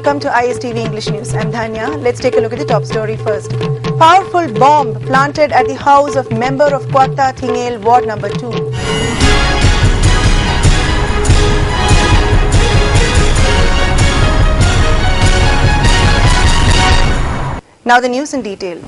welcome to ISTV English News. I'm Dhanya. Let's take a look at the top story first. Powerful bomb planted at the house of member of Kwakta Thingel, Ward number 2. Now the news in detail.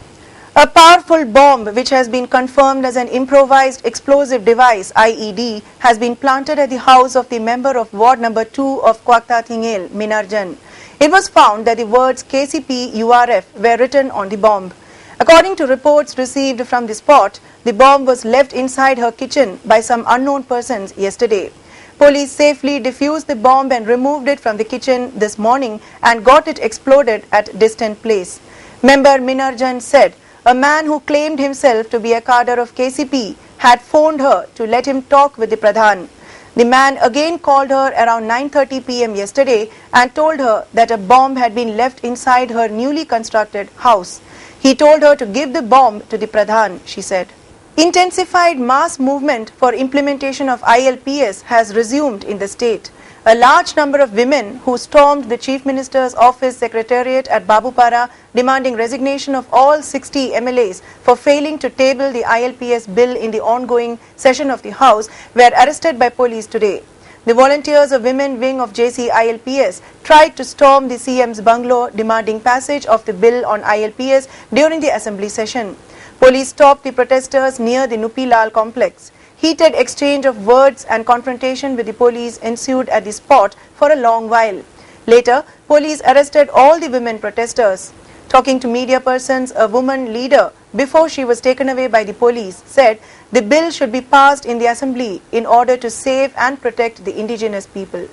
A powerful bomb which has been confirmed as an improvised explosive device IED has been planted at the house of the member of Ward number 2 of Kwakta Thingel, Minarjan. It was found that the words KCP URF were written on the bomb. According to reports received from the spot, the bomb was left inside her kitchen by some unknown persons yesterday. Police safely defused the bomb and removed it from the kitchen this morning and got it exploded at distant place. Member Minarjan said a man who claimed himself to be a cadre of KCP had phoned her to let him talk with the Pradhan. The man again called her around 9:30 p.m. yesterday and told her that a bomb had been left inside her newly constructed house. He told her to give the bomb to the Pradhan, she said. Intensified mass movement for implementation of ILPS has resumed in the state. A large number of women who stormed the Chief Minister's office secretariat at Babupara demanding resignation of all 60 MLAs for failing to table the ILPS bill in the ongoing session of the House were arrested by police today. The volunteers of Women Wing of JC ILPS tried to storm the CM's bungalow demanding passage of the bill on ILPS during the assembly session. Police stopped the protesters near the Nupilal complex. Heated exchange of words and confrontation with the police ensued at the spot for a long while. Later, police arrested all the women protesters. Talking to media persons, a woman leader, before she was taken away by the police, said the bill should be passed in the assembly in order to save and protect the indigenous people.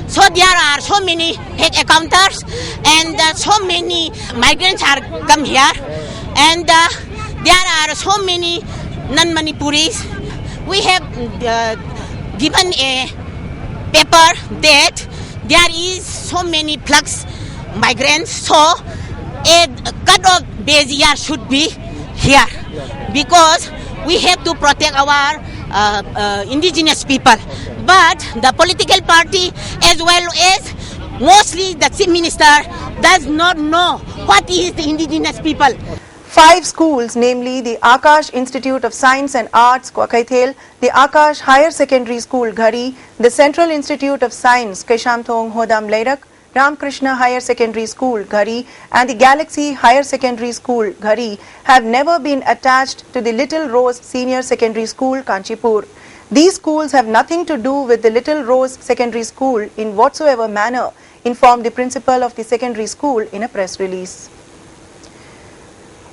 So there are so many head accountants and so many migrants are come here, and there are so many non-Manipuris. We have given a paper that there is so many plus migrants, so a cut-off base year should be here because we have to protect our indigenous people. But the political party as well as mostly the Chief Minister does not know what is the indigenous people. 5 schools, namely the Akash Institute of Science and Arts, Kwakaithel, the Akash Higher Secondary School, Ghari, the Central Institute of Science, Keshamthong Hodam Leirak, Ramkrishna Higher Secondary School, Ghari, and the Galaxy Higher Secondary School, Ghari, have never been attached to the Little Rose Senior Secondary School, Kanchipur. These schools have nothing to do with the Little Rose Secondary School in whatsoever manner, informed the principal of the secondary school in a press release.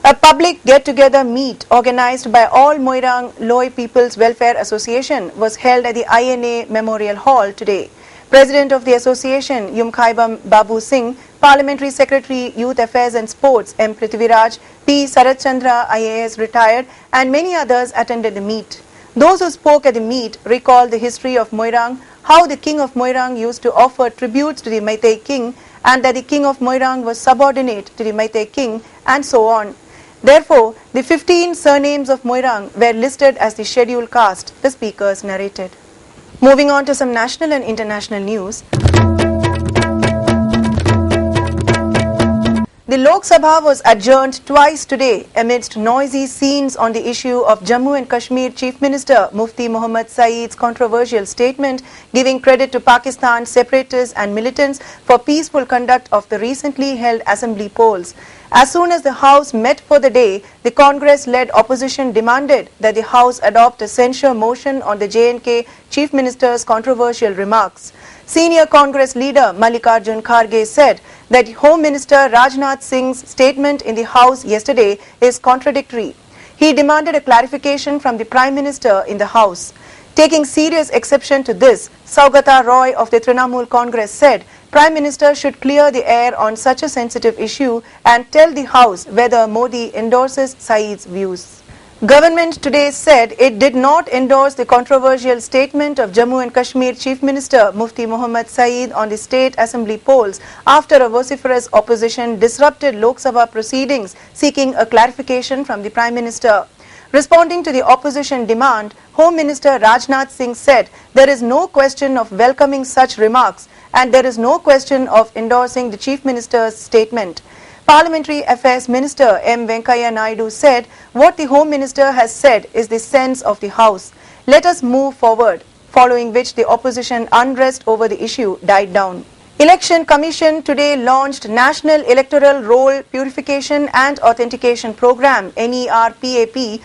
A public get-together meet organized by All Moirang Loi People's Welfare Association was held at the INA Memorial Hall today. President of the association, Yumkhaibam Babu Singh, Parliamentary Secretary, Youth Affairs and Sports, M. Prithviraj, P. Sarat Chandra, IAS retired, and many others attended the meet. Those who spoke at the meet recalled the history of Moirang, how the King of Moirang used to offer tributes to the Meitei King, and that the King of Moirang was subordinate to the Meitei King, and so on. Therefore, the 15 surnames of Moirang were listed as the scheduled caste, the speakers narrated. Moving on to some national and international news. The Lok Sabha was adjourned twice today amidst noisy scenes on the issue of Jammu and Kashmir Chief Minister Mufti Mohammad Saeed's controversial statement giving credit to Pakistan separatists and militants for peaceful conduct of the recently held assembly polls. As soon as the House met for the day, the Congress-led opposition demanded that the House adopt a censure motion on the J&K Chief Minister's controversial remarks. Senior Congress leader Mallikarjun Kharge said that Home Minister Rajnath Singh's statement in the House yesterday is contradictory. He demanded a clarification from the Prime Minister in the House. Taking serious exception to this, Saugata Roy of the Trinamool Congress said Prime Minister should clear the air on such a sensitive issue and tell the House whether Modi endorses Saeed's views. Government today said it did not endorse the controversial statement of Jammu and Kashmir Chief Minister Mufti Mohammad Saeed on the state assembly polls after a vociferous opposition disrupted Lok Sabha proceedings seeking a clarification from the Prime Minister. Responding to the opposition demand, Home Minister Rajnath Singh said there is no question of welcoming such remarks and there is no question of endorsing the Chief Minister's statement. Parliamentary Affairs Minister M. Venkaiah Naidu said what the Home Minister has said is the sense of the House. Let us move forward, following which the opposition unrest over the issue died down. Election Commission today launched National Electoral Roll Purification and Authentication Program (NERPAP)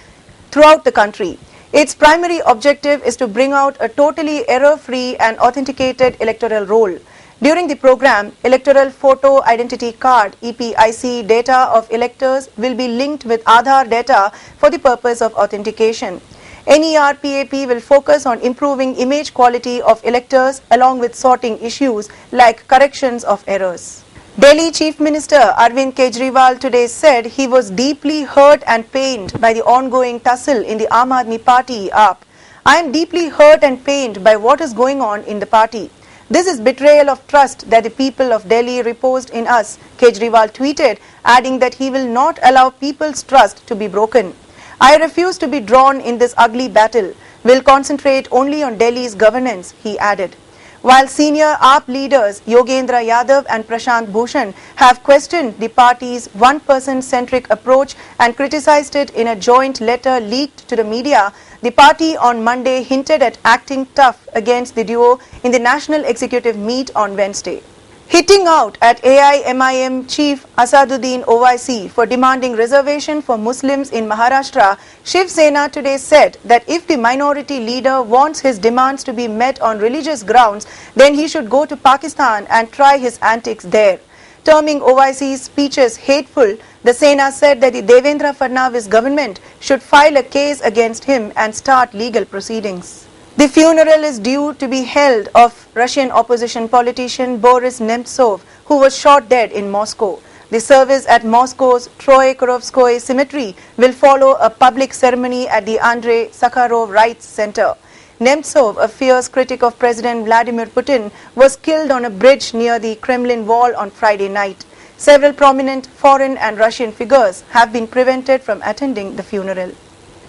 throughout the country. Its primary objective is to bring out a totally error-free and authenticated electoral roll. During the program, Electoral Photo Identity Card (EPIC) data of electors will be linked with Aadhaar data for the purpose of authentication. NERPAP will focus on improving image quality of electors along with sorting issues like corrections of errors. Delhi Chief Minister Arvind Kejriwal today said he was deeply hurt and pained by the ongoing tussle in the Aam Aadmi Party (AAP). I am deeply hurt and pained by what is going on in the party. This is betrayal of trust that the people of Delhi reposed in us, Kejriwal tweeted, adding that he will not allow people's trust to be broken. I refuse to be drawn in this ugly battle. Will concentrate only on Delhi's governance, he added. While senior AAP leaders Yogendra Yadav and Prashant Bhushan have questioned the party's one-person-centric approach and criticized it in a joint letter leaked to the media, the party on Monday hinted at acting tough against the duo in the National Executive meet on Wednesday. Hitting out at AIMIM Chief Asaduddin Owaisi for demanding reservation for Muslims in Maharashtra, Shiv Sena today said that if the minority leader wants his demands to be met on religious grounds, then he should go to Pakistan and try his antics there. Terming Owaisi's speeches hateful, the Sena said that the Devendra Fadnavis government should file a case against him and start legal proceedings. The funeral is due to be held of Russian opposition politician Boris Nemtsov, who was shot dead in Moscow. The service at Moscow's Troyekurovskoye Cemetery will follow a public ceremony at the Andrei Sakharov Rights Center. Nemtsov, a fierce critic of President Vladimir Putin, was killed on a bridge near the Kremlin wall on Friday night. Several prominent foreign and Russian figures have been prevented from attending the funeral.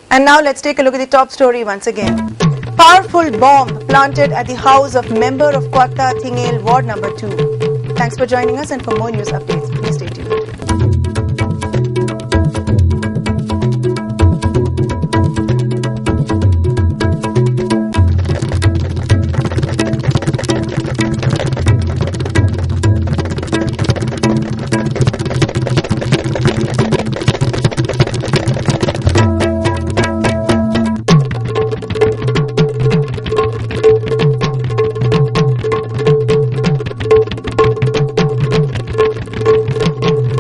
And now let's take a look at the top story once again. Powerful bomb planted at the house of member of Kwatta Thingel Ward number 2. Thanks for joining us, and for more news updates,